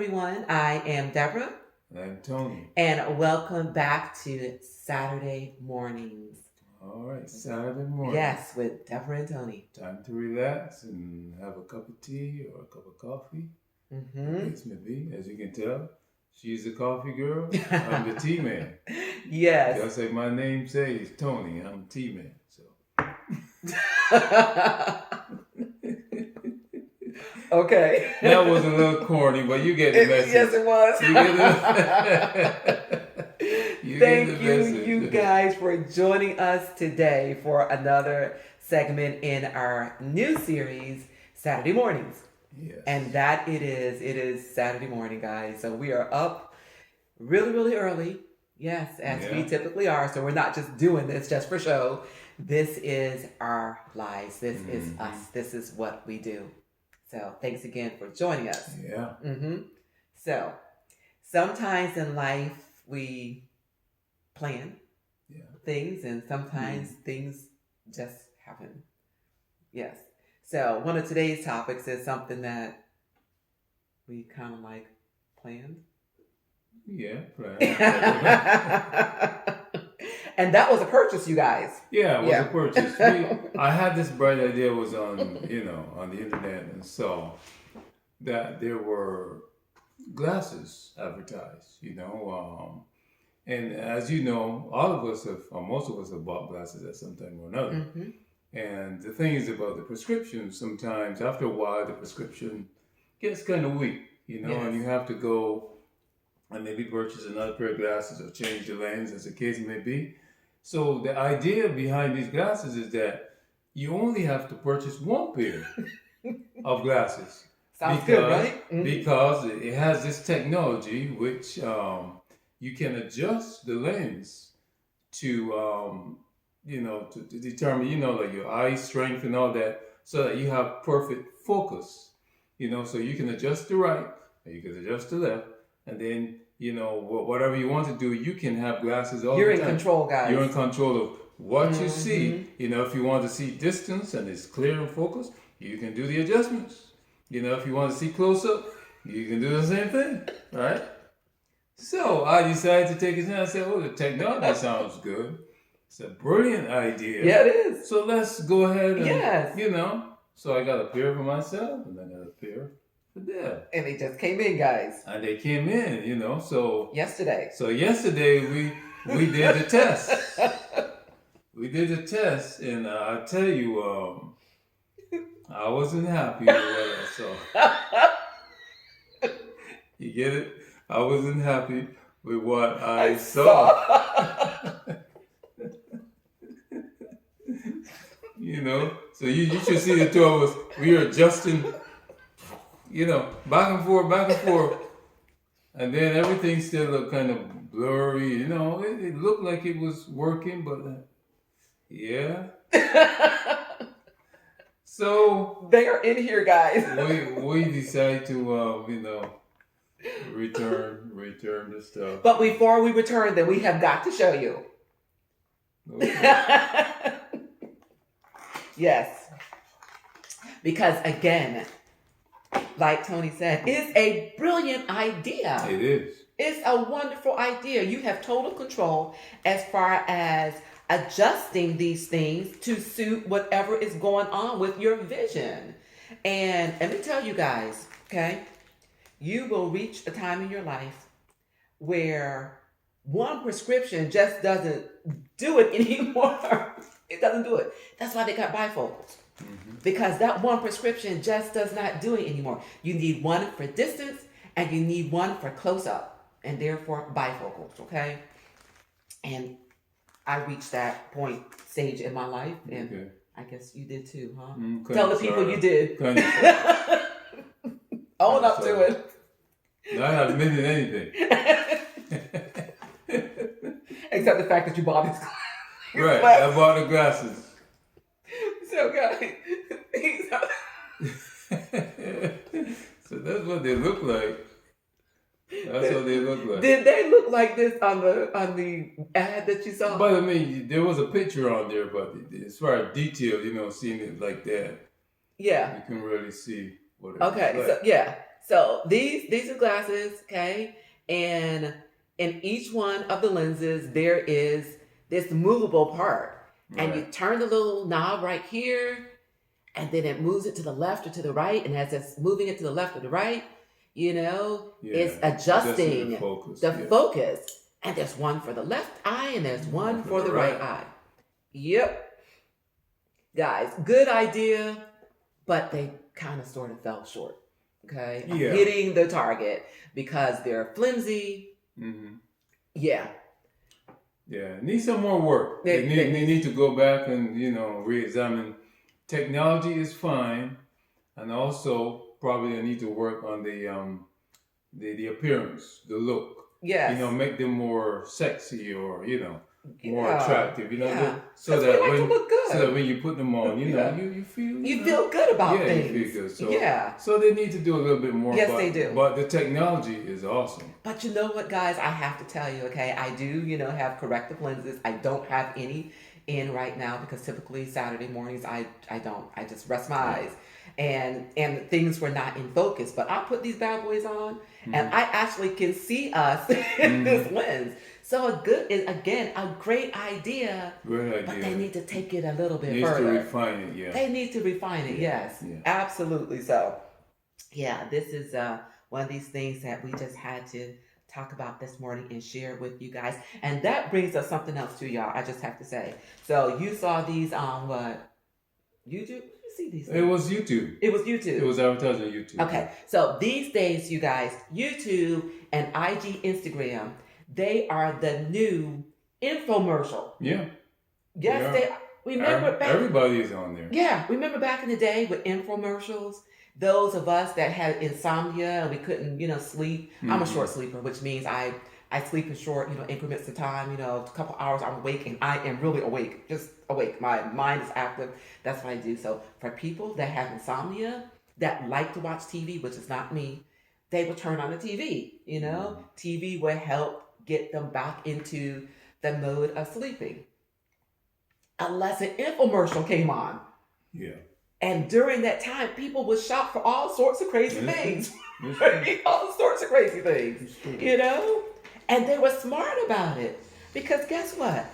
everyone. I am Deborah, And I'm Tony. and welcome back to Saturday Mornings. All right, Saturday morning. Yes, with Deborah and Tony. Time to relax and have a cup of tea or a cup of coffee. Mm-hmm. Case may be. As you can tell, she's the coffee girl. I'm the tea man. Yes. Just like my name says, Tony. I'm tea man. So. Okay. That was a little corny, but you get the message. Yes, it was. You get the, Thank you guys, for joining us today for another segment in our new series, Saturday Mornings. Yes. And that it is Saturday morning, guys. So we are up really, really early. Yes, as we typically are. So we're not just doing this just for show. This is our lives. This is us. This is what we do. So thanks again for joining us. Yeah. So sometimes in life we plan things, and sometimes things just happen. Yes. So one of today's topics is something that we kind of like planned. Yeah, planned. And that was a purchase, you guys. Yeah, it was a purchase. I had this bright idea. Was on on the internet, and saw that there were glasses advertised. And as you know, all of us have, or most of us have bought glasses at some time or another. And the thing is about the prescription. Sometimes after a while, the prescription gets kind of weak. And you have to go and maybe purchase another pair of glasses or change the lens, as the case may be. So the idea behind these glasses is that you only have to purchase one pair of glasses. Sounds good, right? Because it has this technology which you can adjust the lens to to determine like your eye strength and all that, so that you have perfect focus. So you can adjust the right and you can adjust the left, and then whatever you want to do, you can have glasses all the time. You're in control, guys. You're in control of what you see. If you want to see distance and it's clear and focused, you can do the adjustments. If you want to see close up, you can do the same thing, right? So I decided to take it and I said, the technology sounds good. It's a brilliant idea. Yeah, it is. So let's go ahead and, So I got a pair for myself, and I got a pair for Deb. And they just came in, guys. And they came in, so... Yesterday. So yesterday we did the test. We did the test, and I tell you, I wasn't happy with what I saw. You get it? I wasn't happy with what I saw. So you should see the two of us. We were adjusting, back and forth. And then everything still looked kind of blurry. It looked like it was working, but yeah. So they are in here, guys. we decided to return the stuff. But before we return, then we have got to show you. Okay. Yes. Because again, like Tony said, it's a brilliant idea. It is. It's a wonderful idea. You have total control as far as adjusting these things to suit whatever is going on with your vision. And let me tell you guys, okay, you will reach a time in your life where one prescription just doesn't do it anymore. It doesn't do it. That's why they got bifocals. Because that one prescription just does not do it anymore. You need one for distance and you need one for close up, and therefore bifocals, okay? And I reached that stage in my life, and I guess you did too, huh? Tell the people you did. Own up to it. No, I haven't admitted anything. Except the fact that you bought it. Right, I bought the glasses. So, guys, so that's what they look like. That's what they look like. Did they look like this on the ad that you saw? But I mean, there was a picture on there, but as far as detail, seeing it like that, yeah, you can really see what it okay, looks like. So these are glasses, okay? And in each one of the lenses, there is this movable part. And you Right. turn the little knob right here, and then it moves it to the left or to the right. And as it's moving it to the left or the right, it's Yeah. Adjusting the adjusting focus. the Yeah. focus. And there's one for the left eye and there's one For for the the right right. eye. Yep. Guys, good idea, but they kind of sort of fell short, okay, of Yeah. hitting the target because they're flimsy. Hmm. Yeah, Yeah. Need some more work. They need to go back and re-examine. Technology is fine, and also probably they need to work on the appearance, the look. yes, Make them more sexy or more yeah, attractive. yeah. So Because we that like to look good. when you put them on, Yeah, you feel you feel good about yeah, you things. feel good. Yeah, So they need to do a little bit more. yes, they do. But the technology is awesome. But you know what, guys? I have to tell you, okay, I do, have corrective lenses. I don't have any in right now because typically Saturday mornings I don't. I just rest my eyes. And things were not in focus. But I put these bad boys on and I actually can see us in this lens. So a great idea. Great idea. But they need to take it a little bit Needs further. to refine it. Yeah. They need to refine it, yes. Yeah. Absolutely. So yeah, this is one of these things that we just had to talk about this morning and share with you guys. And that brings us something else too, y'all. I just have to say. So you saw these on what? YouTube? Where did you see these It was YouTube. It was YouTube. It was advertised on YouTube. Okay. So these days, you guys, YouTube and IG Instagram, they are the new infomercial. Yeah. Yes, they are. Remember back Everybody is on there. Yeah, remember back in the day with infomercials? Those of us that had insomnia and we couldn't, sleep. I'm a short sleeper, which means I sleep in short, increments of time. A couple hours I'm awake and I am really awake, just awake. My mind is active. That's what I do. So for people that have insomnia, that like to watch TV, which is not me, they will turn on the TV. TV will help get them back into the mode of sleeping. Unless an infomercial came on. Yeah. And during that time, people would shop for all sorts of crazy That's things. true. All sorts of crazy things. It's true. And they were smart about it. Because guess what?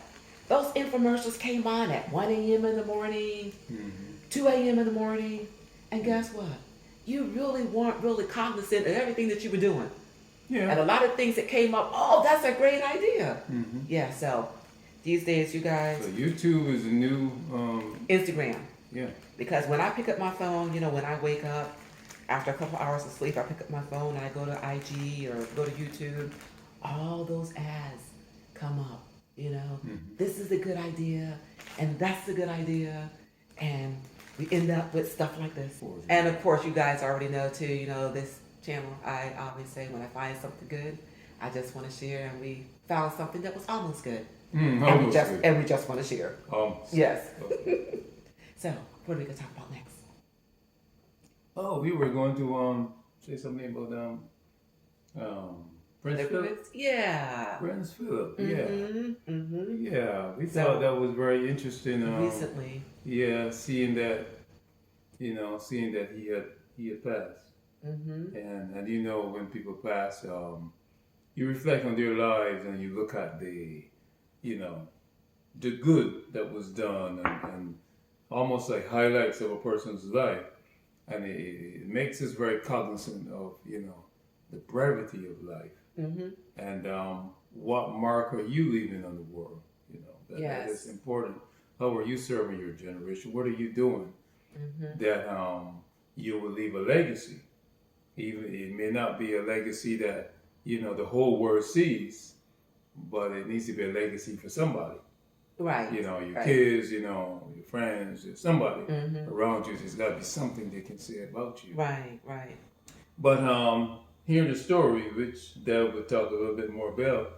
Those infomercials came on at 1 a.m. in the morning, 2 a.m. in the morning. And guess what? You really weren't really cognizant of everything that you were doing. Yeah. And a lot of things that came up, oh, that's a great idea. Mm-hmm. Yeah, so these days, you guys. So YouTube is a new Instagram. Yeah. Because when I pick up my phone, when I wake up, after a couple hours of sleep, I pick up my phone and I go to IG or go to YouTube, all those ads come up, This is a good idea, and that's a good idea, and we end up with stuff like this. And of course, you guys already know too, this channel, I always say when I find something good, I just want to share, and we found something that was almost good. And we just want to share. Yes. Okay. So, what are we going to talk about next? Oh, we were going to say something about Prince Philip. Yeah. Prince Philip. Mm-hmm. Mm-hmm. Yeah. We thought that was very interesting. Recently. Yeah, seeing that he had passed. Mm-hmm. And when people pass, you reflect on their lives and you look at the good that was done and almost like highlights of a person's life. And it makes us very cognizant of, the brevity of life. Mm-hmm. And what mark are you leaving on the world? That is important. How are you serving your generation? What are you doing that you will leave a legacy? Even it may not be a legacy that, the whole world sees, but it needs to be a legacy for somebody. Right. Your kids, your friends, somebody around you. There's got to be something they can say about you. Right. But hearing the story, which Deb would talk a little bit more about,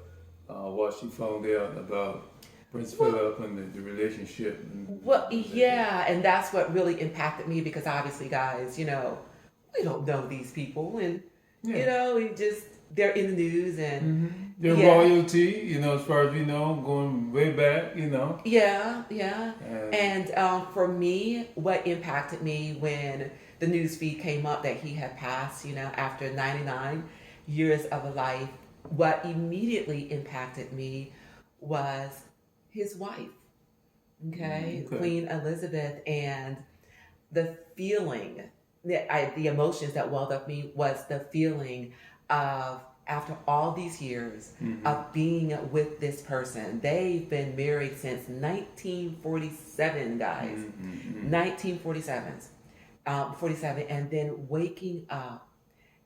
what she found out about Prince Philip and the relationship. And that's what really impacted me because obviously, guys, we don't know these people, and we just they're in the news and Their yeah, royalty, as far as we know, going way back, yeah, yeah. and And for me, what impacted me when the news feed came up that he had passed, after 99 years of a life, what immediately impacted me was his wife, okay, okay. Queen Elizabeth, and the feeling, the emotions that welled up me was the feeling of after all these years Mm-hmm. of being with this person. They've been married since 1947, guys. Mm-hmm. 1947, 47, and then waking up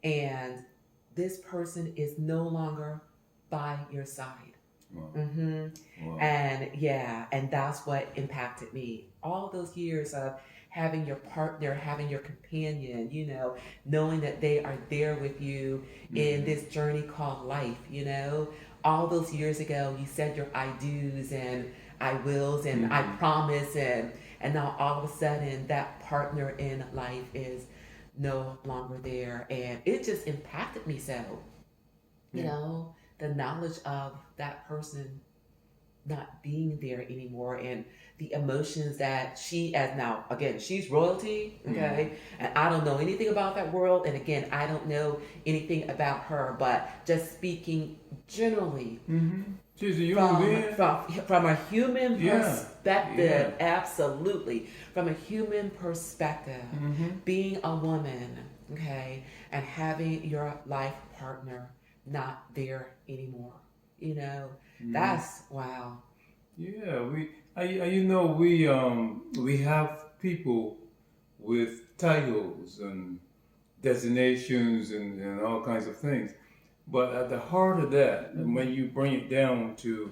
and this person is no longer by your side. Wow. hmm Wow. And yeah, and that's what impacted me. All those years of having your partner, having your companion, knowing that they are there with you in Mm-hmm. this journey called life, All those years ago, you said your I do's and I wills and I Mm-hmm. promise, and now all of a sudden that partner in life is no longer there. And it just impacted me so, Yeah. the knowledge of that person not being there anymore and the emotions that she, as now again she's royalty, Mm-hmm. okay, and I don't know anything about that world, and again I don't know anything about her, but just speaking generally Mm-hmm. She's a human from being. from a human Yeah. Yeah. perspective, absolutely, from a human perspective, Mm-hmm. being a woman, okay, and having your life partner not there anymore, Mm-hmm. that's wow. Yeah. We have people with titles and designations and all kinds of things. But at the heart of that, and hmm when you bring it down to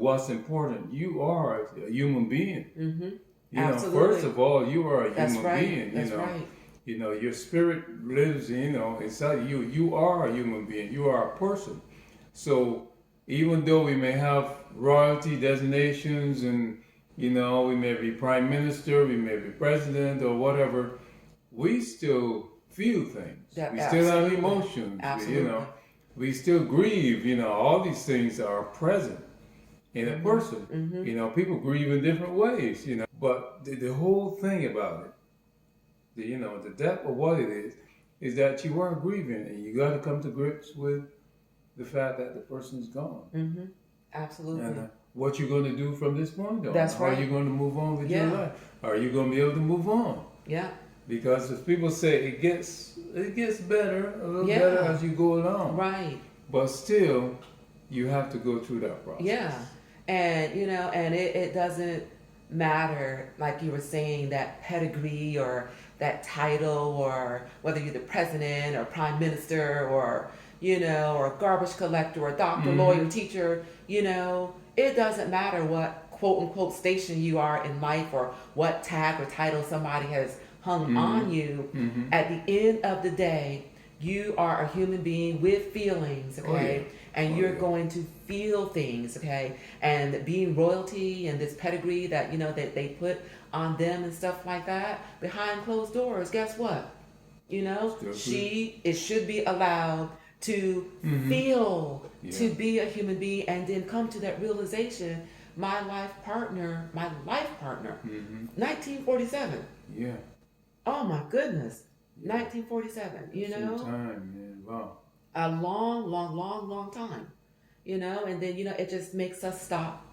what's important, you are a human being. hmm First Absolutely. of all, you are a That's human right. being. That's right. Your spirit lives. Inside you. You are a human being. You are a person. So even though we may have royalty designations and we may be prime minister, we may be president or whatever, we still feel things. That We still have absolutely. emotions. Absolutely. We still grieve. All these things are present in a hmm person. hmm People grieve in different ways. But the whole thing about it, the depth of what it is that you are grieving, and you got to come to grips with the fact that the person's gone, hmm and Absolutely. what you're going to do from this point on. That's How are you right. going to move on with your Yeah. life? Are you going to be able to move on? Yeah. Because as people say, it gets better, a little better Yeah. as you go along. Right. But still, you have to go through that process. Yeah. And and it doesn't matter, like you were saying, that pedigree or that title, or whether you're the president or prime minister or or garbage collector or doctor, lawyer, Mm-hmm. teacher, it doesn't matter what quote unquote station you are in life or what tag or title somebody has hung Mm-hmm. on you. Mm-hmm. At the end of the day, you are a human being with feelings, Oh yeah. okay? And Oh you're yeah. going to feel things, okay? And being royalty and this pedigree that that they put on them and stuff like that behind closed doors, guess what? Still good. It should be allowed to Mm-hmm. feel, Yeah. to be a human being, and then come to that realization. My life partner, Mm-hmm. 1947. Yeah. Oh my goodness, Yeah. 1947. Some time, man. Wow. A long, long, long, long time. And then it just makes us stop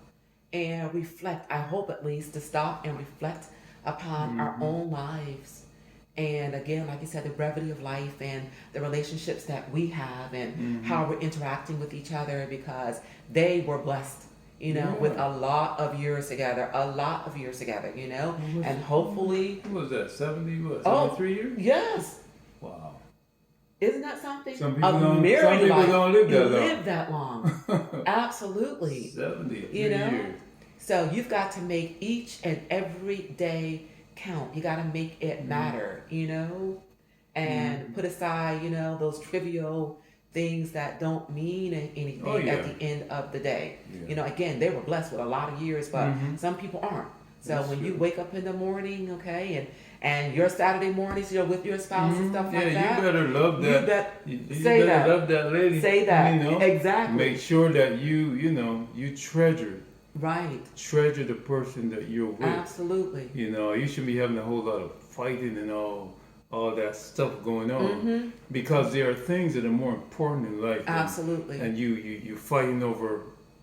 and reflect. I hope at least to stop and reflect upon our Mm-hmm. own lives. And again, like you said, the brevity of life and the relationships that we have and Mm-hmm. how we're interacting with each other, because they were blessed, with Yeah. a lot of years together, What was, and hopefully, what was that? 70, what? oh, 73 years? yes, Wow. isn't that something? Some A people don't. Some married people life, don't live you that live that long. long. Absolutely. 70, You 3 know? years. So you've got to make each and every day count. You got to make it matter, and put aside, those trivial things that don't mean anything Oh at yeah. the end of the day. Yeah. Again, they were blessed with a lot of years, but Mm-hmm. some people aren't. So That's when you true. wake up in the morning, okay, and your Saturday mornings, with your spouse and stuff Yeah, like you that, better love you that. bet You say better that. love that lady. Say that. Make Exactly. sure that you Right. treasure the person that you're with. Absolutely. You shouldn't be having a whole lot of fighting and all that stuff going on, Mm-hmm. because there are things that are more important in life, Absolutely. and you fighting over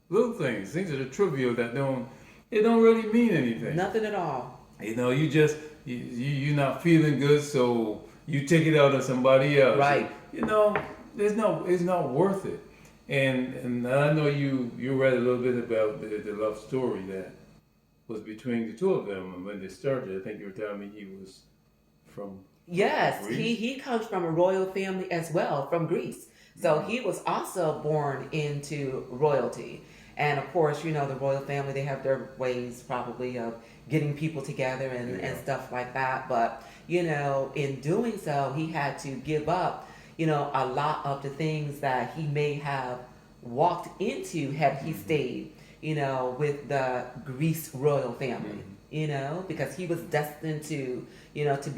little things that are trivial that don't really mean anything. Nothing at all. You just you're not feeling good, so you take it out on somebody else, and Right. it's not worth it. And I know you read a little bit about the love story that was between the two of them, and when they started, I think you were telling me he was from Yes, he Greece. he comes from a royal family as well, from Greece. So Mm-hmm. he was also born into royalty. And of course, the royal family, they have their ways probably of getting people together and Yeah. stuff like that. But, in doing so, he had to give up, a lot of the things that he may have walked into had he Mm-hmm. stayed, with the Greece royal family, Mm-hmm. because he was destined to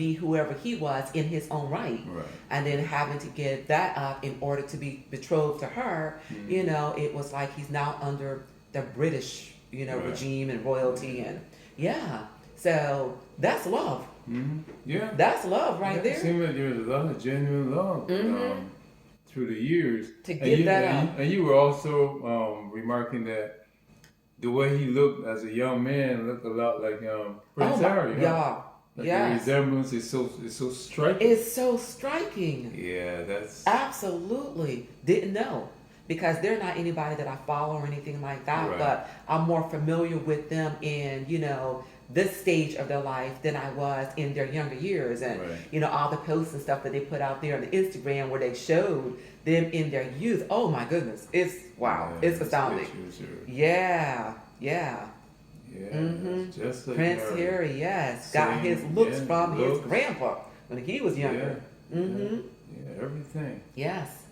be whoever he was in his own right. Right. And then having to give that up in order to be betrothed to her, Mm-hmm. it was like he's now under the British, Right. regime and royalty. And yeah, so that's love. Mm-hmm. Yeah. That's love Yeah. right It there. seemed like there was a lot of genuine love, Mm-hmm. through the years, To and give that up. you were also remarking that the way he looked as a young man looked a lot like Oh Prince my, Harry, huh? y'all. Like the Yes. resemblance is so striking. It's so striking. Yeah, that's Absolutely. Didn't know. Because they're not anybody that I follow or anything like that, right. but I'm more familiar with them in, this stage of their life than I was in their younger years. And, Right. all the posts and stuff that they put out there on the Instagram where they showed them in their youth. Oh my goodness. It's wow. Yeah, It's his astounding. pictures are, Yeah. Yeah. yeah, Mm-hmm. it's just like Prince Harry. Harry, yes. Got his Same, looks yeah, from his looks. grandpa when he was younger. Yeah, Mm-hmm. yeah, everything. Yes.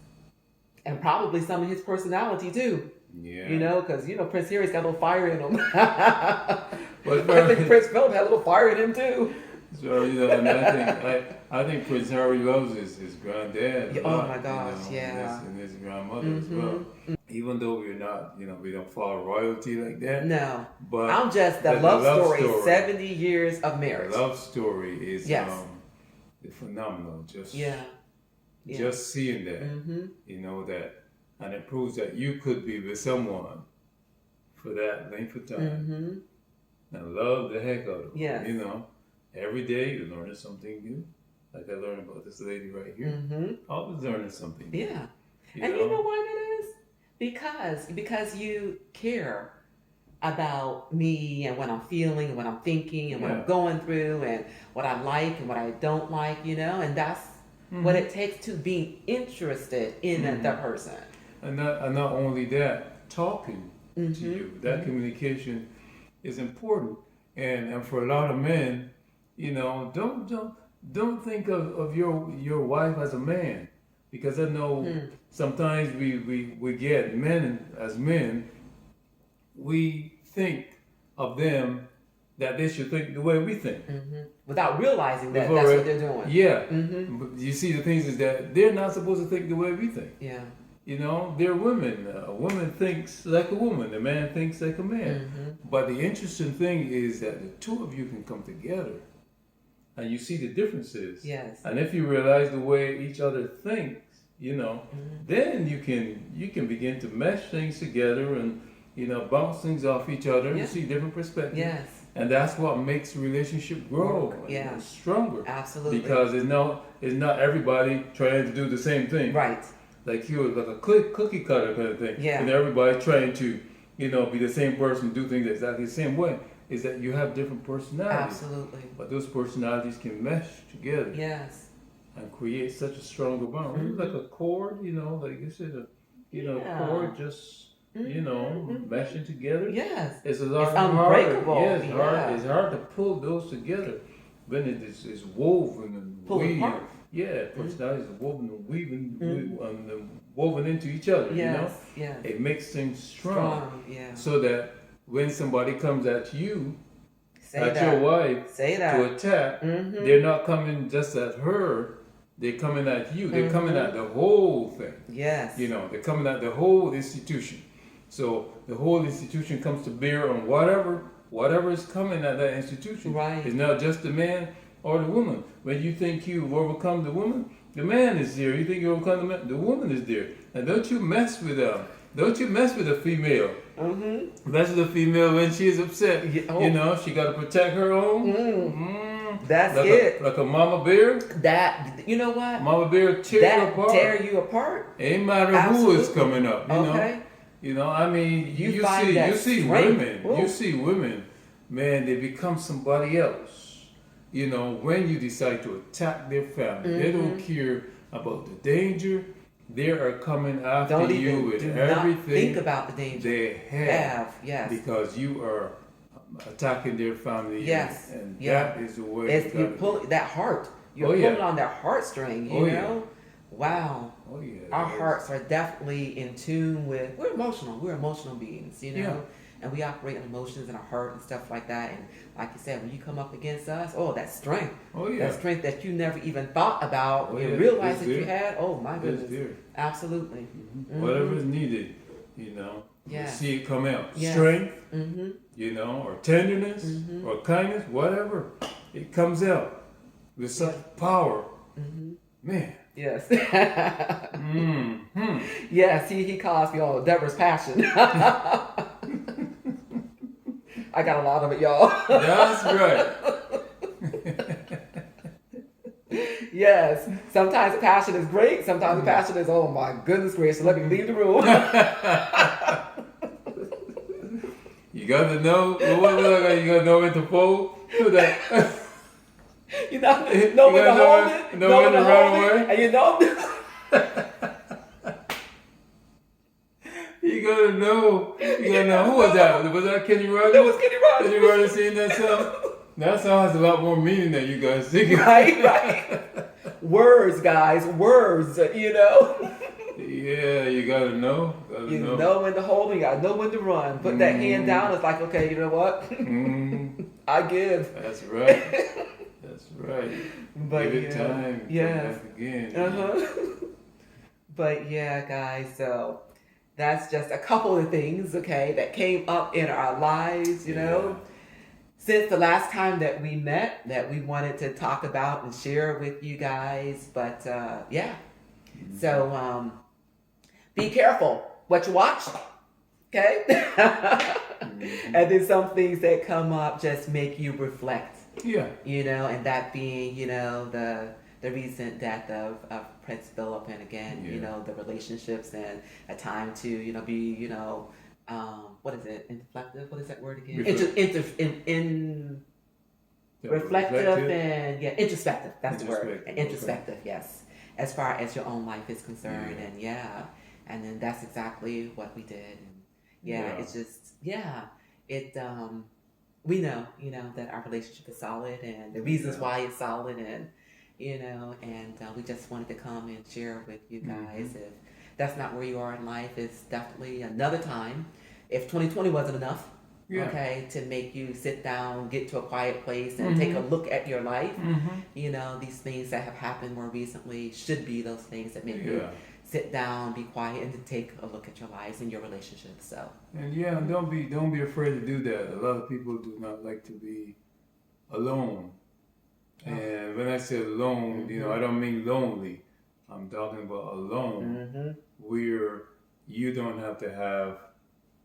And probably some of his personality too. Yeah. Because Prince Harry's got a little fire in him. But I think Prince Philip had a little fire in him too. so and I think Prince Harry loves his granddad. Yeah, A oh lot, my gosh, and yeah. his grandmother as well. Even though we're not, we don't follow royalty like that. No, But I'm just the the love love story. story. 70 years of the marriage. love story is Yes. phenomenal. Yeah. Yeah. Just seeing that, Mm-hmm. that, and it proves that you could be with someone for that length of time Mm-hmm. and love the heck out of them. Yes. Every day you're learning something new. Like I learned about this lady right here. Mm-hmm. Always learning something new. Yeah. You And know? you know why that is? Because you care about me and what I'm feeling and what I'm thinking and what Yeah. I'm going through and what I like and what I don't like, and that's what Mhm. it takes to be interested in that person. And not only that, talking to Mm-hmm. you. That communication is important. And for a lot of men, don't think of your wife as a man. Because I know sometimes we get men, we think of them that they should think the way we think. Mm-hmm. Without realizing that Before that's it- what they're doing. Yeah. Mm-hmm. But you see, the things is that they're not supposed to think the way we think. Yeah. They're women. A woman thinks like a woman. A man thinks like a man. Mm-hmm. But the interesting thing is that the two of you can come together and you see the differences. Yes. And if you realize the way each other thinks, then you can begin to mesh things together and bounce things off each other Yeah. and see different perspectives. Yes. And that's what makes the relationship grow Yeah. and stronger. Absolutely. Because it's not everybody trying to do the same thing. Right. Like like a cookie cutter kind of thing. Yeah. And everybody trying to, be the same person, do things exactly the same way. Is that you have different personalities. Absolutely. But those personalities can mesh together Yes. and create such a stronger bond. It's like a cord, like you said, Yeah. cord just, meshing together. Yes. It's a lot It's harder. unbreakable. Yeah, it's Yeah. hard. It's hard to pull those together. When it's woven and Pull weaved. apart. Yeah, personalities are woven and woven into each other. Yes. Yes. It makes things strong. Yeah. So that when somebody comes at you, Say at your that. wife Say that. to attack, they're not coming just at her. They're coming at you. They're coming at the whole thing. Yes. You know, they're coming at the whole institution. So the whole institution comes to bear on whatever is coming at that institution. Right. It's not just the man or the woman. When you think you've overcome the woman, the man is there. You think you overcome the man, the woman is there. And don't you mess with a female. Mess with a female when she is upset. Yeah, oh. You know, she got to protect her own. That's like it. Like a mama bear. That, you know what? Mama bear tear you apart. Tear you apart. Ain't matter Absolutely. who is coming up. You know. You know. I mean, you see women. Whoa. You see women. Man, they become somebody else. You know, when you decide to attack their family, they don't care about the danger. They are coming after you with everything. Not think about the danger they have. Yes. Because you are attacking their family. Yes. And that is the way you pull that heart. You're pulling on their heartstring, you know? Wow. Oh yeah. Our hearts are definitely in tune with, we're emotional beings, you know? Yeah. And we operate on emotions in our heart and stuff like that. And like you said, when you come up against us, oh, that strength. Oh yeah. That strength that you never even thought about, you realize that you had. Oh my goodness. Absolutely. Whatever is needed, you know. Yeah. See it come out. Yes. Strength, you know, or tenderness, or kindness, whatever. It comes out with such power. Man. Yes. Yes, he calls me all Deborah's passion. I got a lot of it, y'all. That's right. Yes. Sometimes the passion is great. Sometimes the passion is, oh my goodness gracious, let me leave the room. You got to know. You got to know when to fold. Do that. You know when to hold it, know when to run away, and you know. You gotta know. Who was that? Was that Kenny Rogers? That was Kenny Rogers. Kenny Rogers singing that song? That song has a lot more meaning than you guys think. Right. Words, guys, words, you know. Yeah, you gotta know. You know when to hold it, you gotta know when to run. Put that hand down, it's like, okay, you know what? I give. That's right. That's right. But give it time. Yes. Come back again. But yeah, guys, so that's just a couple of things, okay, that came up in our lives, you know, since the last time that we met, that we wanted to talk about and share with you guys. But so be careful what you watch, okay? And then some things that come up just make you reflect. Yeah. You know, and that being, you know, the recent death of Prince Philip, and again, you know, the relationships and a time to, you know, be, you know, what is it? Inflective? What is that word again? Reflective and introspective. That's the word. And introspective, yes. As far as your own life is concerned, and then that's exactly what we did. And it's just we know, you know, that our relationship is solid, and the reasons why it's solid, and you know, and we just wanted to come and share with you guys. If that's not where you are in life, it's definitely another time. If 2020 wasn't enough, okay, to make you sit down, get to a quiet place, and take a look at your life, you know, these things that have happened more recently should be those things that make you sit down, be quiet, and to take a look at your lives and your relationships. So and don't be afraid to do that. A lot of people do not like to be alone. And when I say alone, you know, I don't mean lonely. I'm talking about alone, where you don't have to have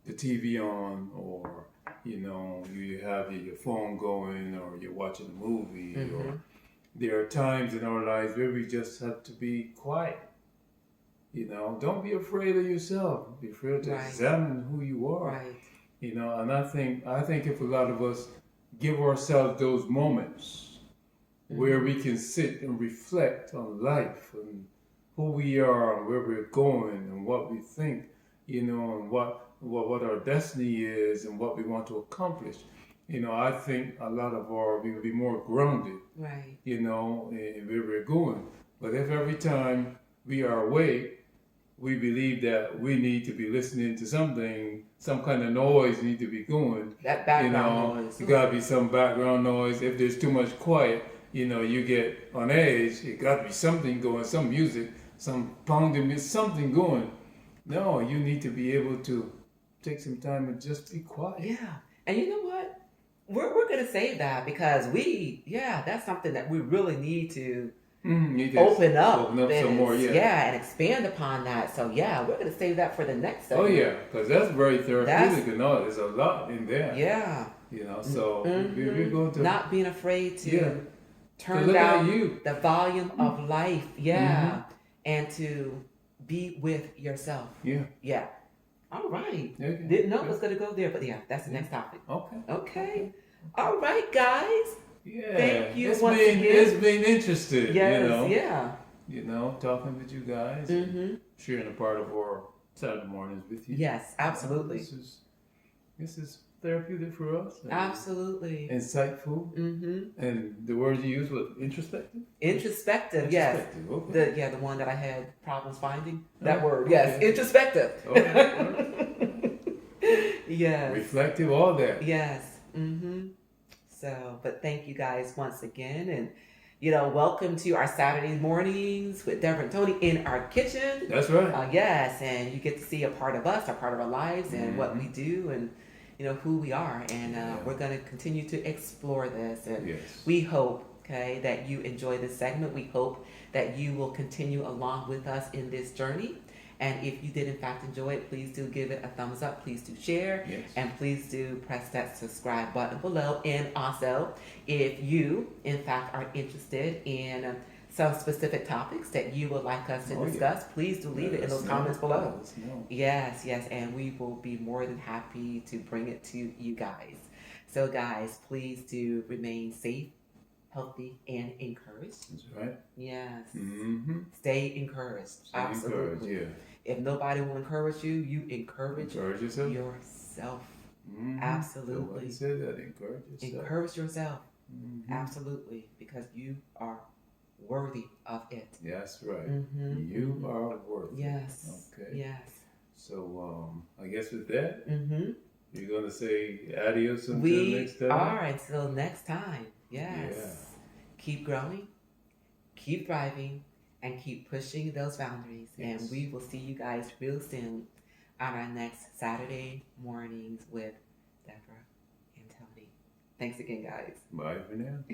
the TV on, or you know, you have your phone going, or you're watching a movie, or there are times in our lives where we just have to be quiet. You know, don't be afraid of yourself. Be afraid to examine who you are. Right. You know, and I think if a lot of us give ourselves those moments where we can sit and reflect on life and who we are and where we're going and what we think, you know, and what our destiny is and what we want to accomplish. You know, I think we will be more grounded, you know, in where we're going. But if every time we are away, we believe that we need to be listening to something, some kind of noise need to be going. That background noise. You gotta be some background noise. If there's too much quiet, you get on edge. It gotta be something going, some music, some pounding, something going. No, you need to be able to take some time and just be quiet. Yeah. And you know what? We're going to save that because that's something that we really need to open up some more, and expand upon that. So we're going to save that for the next segment. Oh yeah, because that's very therapeutic and all. There's a lot in there. Yeah. So we're going to not being afraid to turn down the volume of life. Yeah. And to be with yourself. Yeah. Yeah. All right. Okay. Didn't know it was going to go there, but that's the next topic. Okay. All right, guys. Yeah. Thank you It's once again. It's been interesting. Yes. Talking with you guys. Sharing a part of our Saturday mornings with you. Yes, absolutely. This is therapeutic for us. Absolutely. Insightful. And the word you used was introspective? Introspective, yes. Okay. The one that I had problems finding. That word, yes. Introspective. Okay. Yes. Reflective, all that. Yes. So, but thank you guys once again. And, welcome to our Saturday mornings with Deborah and Tony in our kitchen. That's right. Yes. And you get to see a part of us, a part of our lives and what we do and, who we are. And we're going to continue to explore this. And we hope, that you enjoy this segment. We hope that you will continue along with us in this journey. And if you did in fact enjoy it, please do give it a thumbs up. Please do share. And please do press that subscribe button below. And also, if you in fact are interested in some specific topics that you would like us to discuss, please do leave it in those comments below. Yes. And we will be more than happy to bring it to you guys. So guys, please do remain safe, healthy, and encouraged. That's right. Yes. Stay encouraged. Absolutely. Encouraged, If nobody will encourage you, you encourage yourself. Absolutely. Nobody said that. Encourage yourself. Encourage yourself. Absolutely. Because you are worthy of it. That's right. You are worthy. Yes. Okay. Yes. So I guess with that, you're going to say adios until next time? We are until next time. Yes. Yeah. Keep growing, keep thriving, and keep pushing those boundaries. Yes. And we will see you guys real soon on our next Saturday mornings with Deborah and Tony. Thanks again, guys. Bye for now.